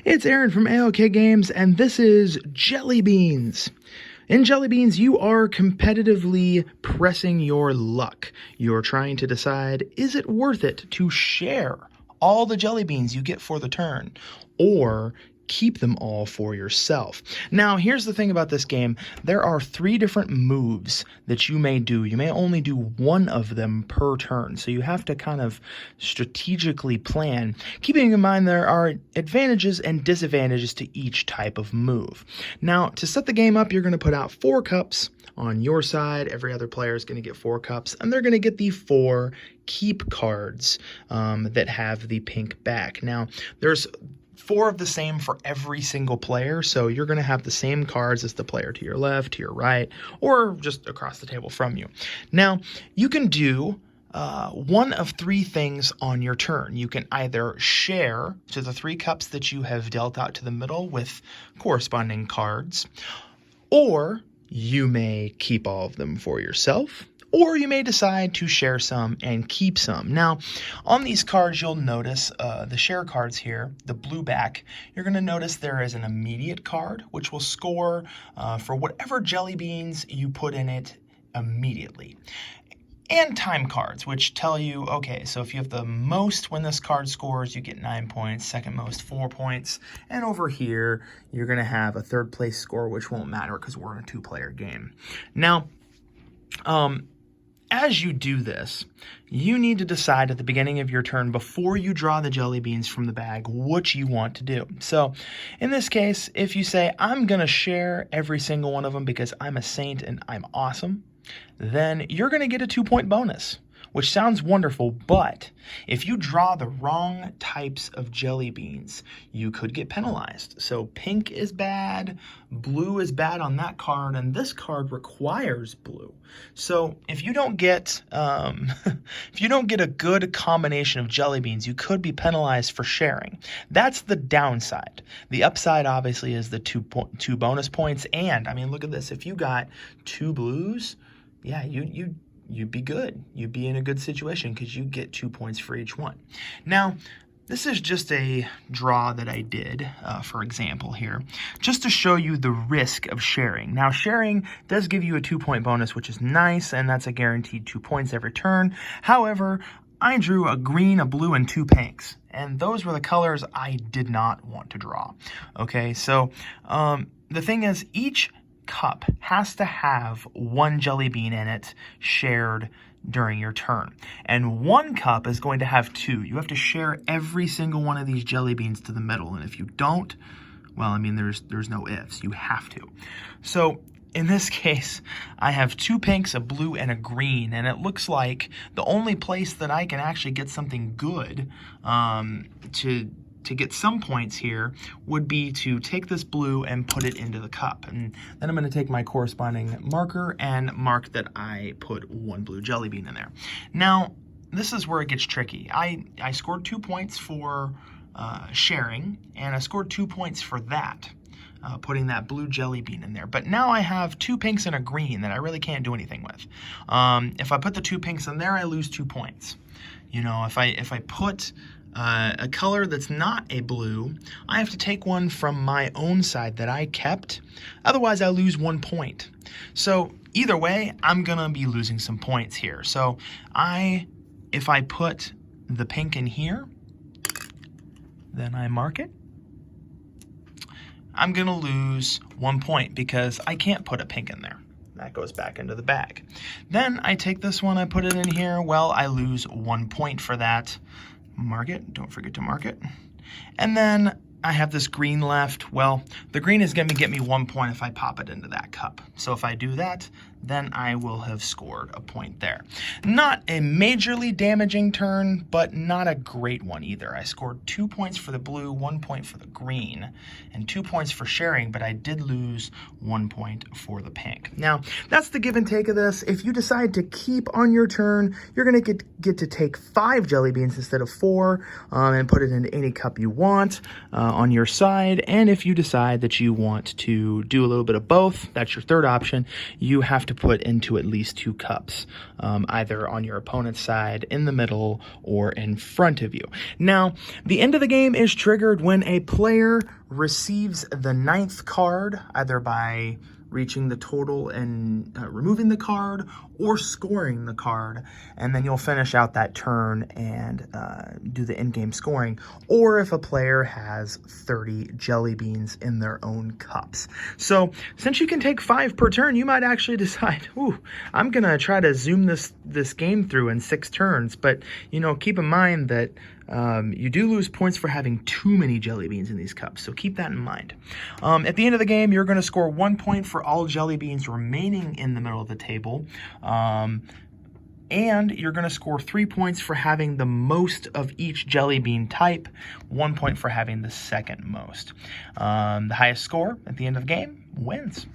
It's Aaron from ALK Games, and this is Jellybeans. In Jellybeans, you are competitively pressing your luck. You're trying to decide, is it worth it to share all the Jellybeans you get for the turn, or keep them all for yourself? Now, here's the thing about this game. There are 3 different moves that you may do. You may only do one of them per turn, so you have to kind of strategically plan, keeping in mind there are advantages and disadvantages to each type of move. Now, to set the game up, you're going to put out 4 cups on your side. Every other player is going to get 4 cups, and they're going to get the 4 keep cards that have the pink back. Now, there's 4 of the same for every single player, so you're going to have the same cards as the player to your left, to your right, or just across the table from you. Now, you can do one of 3 things on your turn. You can either share to the 3 cups that you have dealt out to the middle with corresponding cards, or you may keep all of them for yourself, or you may decide to share some and keep some. Now, on these cards, you'll notice the share cards here, the blue back, you're going to notice there is an immediate card, which will score for whatever Jellybeans you put in it immediately. And time cards, which tell you, okay, so if you have the most when this card scores, you get 9 points, second most 4 points, and over here, you're going to have a 3rd place score, which won't matter because we're in a 2-player game. Now, as you do this, you need to decide at the beginning of your turn, before you draw the Jellybeans from the bag, what you want to do. So in this case, if you say, I'm going to share every single one of them because I'm a saint and I'm awesome, then you're going to get a 2-point bonus, which sounds wonderful, but if you draw the wrong types of Jellybeans, you could get penalized. So pink is bad, blue is bad on that card, and this card requires blue. So if you don't get a good combination of Jellybeans, you could be penalized for sharing. That's the downside. The upside, obviously, is the 2 bonus points, and I mean, look at this. If you got 2 blues, yeah, you'd be good. You'd be in a good situation because you get 2 points for each one. Now, this is just a draw that I did, for example here, just to show you the risk of sharing. Now, sharing does give you a 2-point bonus, which is nice, and that's a guaranteed 2 points every turn. However, I drew a green, a blue, and 2 pinks, and those were the colors I did not want to draw. Okay, so the thing is, each cup has to have 1 Jellybean in it shared during your turn, and 1 cup is going to have 2. You have to share every single one of these Jellybeans to the middle, and if you don't, well, I mean, there's no ifs. You have to. So in this case, I have 2 pinks, a blue, and a green, and it looks like the only place that I can actually get something good to get some points here would be to take this blue and put it into the cup. And then I'm going to take my corresponding marker and mark that I put 1 blue Jellybean in there. Now, this is where it gets tricky. I scored 2 points for sharing, and I scored 2 points for that, putting that blue Jellybean in there. But now I have 2 pinks and a green that I really can't do anything with. If I put the 2 pinks in there, I lose 2 points. You know, if I put a color that's not a blue, I have to take one from my own side that I kept. Otherwise, I lose 1 point. So either way, I'm going to be losing some points here. So if I put the pink in here, then I mark it, I'm going to lose 1 point because I can't put a pink in there. That goes back into the bag. Then I take this one, I put it in here. Well, I lose 1 point for that. Mark it. Don't forget to mark it. And then I have this green left. Well, the green is going to get me 1 point if I pop it into that cup. So if I do that, then I will have scored a point there. Not a majorly damaging turn, but not a great one either. I scored 2 points for the blue, 1 point for the green, and 2 points for sharing, but I did lose 1 point for the pink. Now, that's the give and take of this. If you decide to keep on your turn, you're going to get to take 5 Jellybeans instead of 4 and put it into any cup you want on your side. And if you decide that you want to do a little bit of both, that's your 3rd option, you have to put into at least 2 cups, either on your opponent's side, in the middle, or in front of you. Now, the end of the game is triggered when a player receives the 9th card, either by reaching the total and removing the card, or scoring the card, and then you'll finish out that turn and do the in-game scoring, or if a player has 30 jelly beans in their own cups. So since you can take 5 per turn, you might actually decide, ooh, I'm gonna try to zoom this game through in 6 turns, but keep in mind that you do lose points for having too many jelly beans in these cups, so keep that in mind. At the end of the game, you're going to score 1 point for all jelly beans remaining in the middle of the table, and you're going to score 3 points for having the most of each jelly bean type, 1 point for having the second most. The highest score at the end of the game wins.